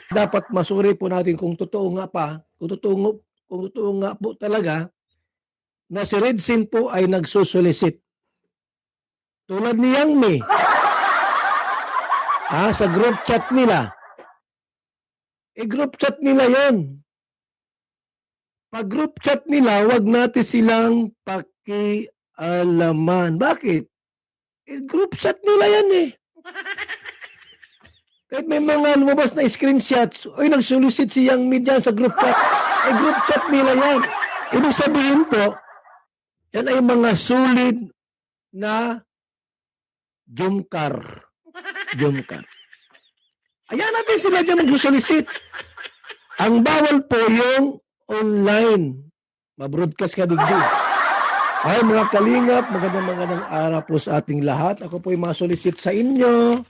dapat masuri po natin kung totoo nga kung totoo nga po talaga na si Redsin po ay nagsusolicit. Tulad ni Yang Mi. Sa group chat nila. Group chat nila yon. Pag group chat nila, wag natin silang pakialaman. Bakit? Group chat nila yan eh. Kahit may mga lumabas na screenshots, nagsolicit si Yang Mi dyan sa group chat. Group chat nila yan. Ibig sabihin po, yan ay mga solid na jumkar. Ayan natin sila dyan mag-solicit. Ang bawal po yung online. Ma-broadcast ka digdi. Ay, mga kalingap, magandang araw po sa ating lahat. Ako po ay ma-solicit sa inyo.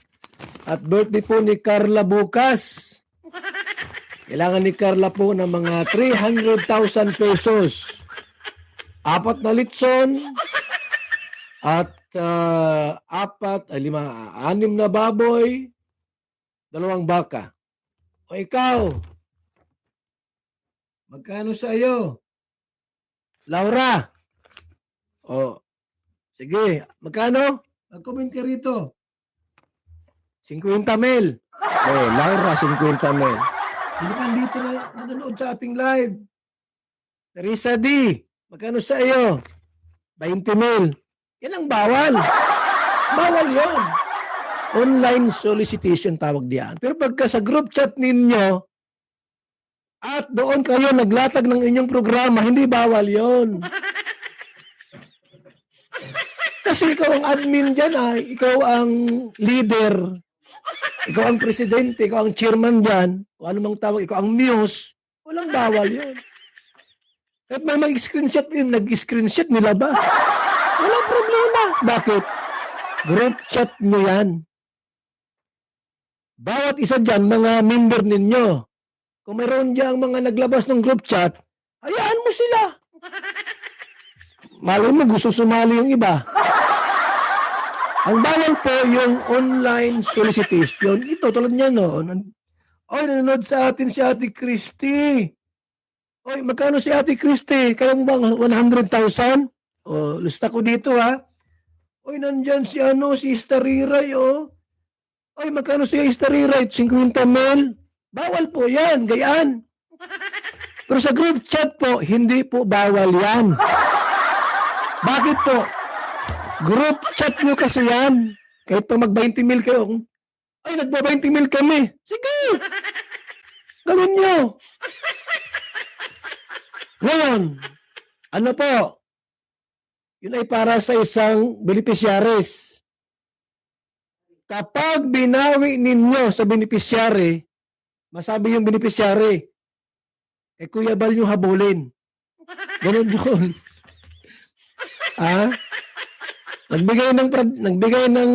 At birthday po ni Carla bukas. Kailangan ni Carla po ng mga 300,000 pesos. 4 na litson. At 6 na baboy. 2 baka. O ikaw, magkano sa iyo? Laura. O, sige, magkano? Mag-comment ka rito. 50 mil. Laura, 50 mil. Hindi pa dito na nanonood sa ating live. Teresa D, magkano sa iyo? 20 mil. Yan ang bawal. Bawal yon. Online solicitation tawag diyan. Pero pagka sa group chat ninyo at doon kayo naglatag ng inyong programa, hindi bawal yon. Kasi ikaw ang admin dyan, ikaw ang leader, ikaw ang presidente, ikaw ang chairman dyan, o ano mang tawag, ikaw ang muse, walang bawal yun. Kahit may mag-screenshot yun, nag-screenshot nila ba? Walang problema. Bakit? Group chat nyo yan. Bawat isa dyan, mga member ninyo. Kung mayroon dyan mga naglabas ng group chat, hayaan mo sila. Malay mo, gusto sumali yung iba. Ang bawal po yung online solicitation. Ito, tulad niya, no? Nanonood sa atin si Ate Christy. Magkano si Ate Christy? Kaya mo bang 100,000? Lista ko dito, ha? Nandyan si Istariray, magkano si Istariray? 50 mil? Bawal po yan, gayaan. Pero sa group chat po, hindi po bawal yan. Bakit po? Group chat nyo kasi yan. Kahit pa mag-20 mil kayo, nagba-20 mil kami. Sige! Gawin nyo. Ngayon, ano po? Yun ay para sa isang beneficiaries. Kapag binawi ninyo sa beneficiary, masabi yung beneficiary, Kuya Bal nyo habulin. Ganun yun. Nagbigay ng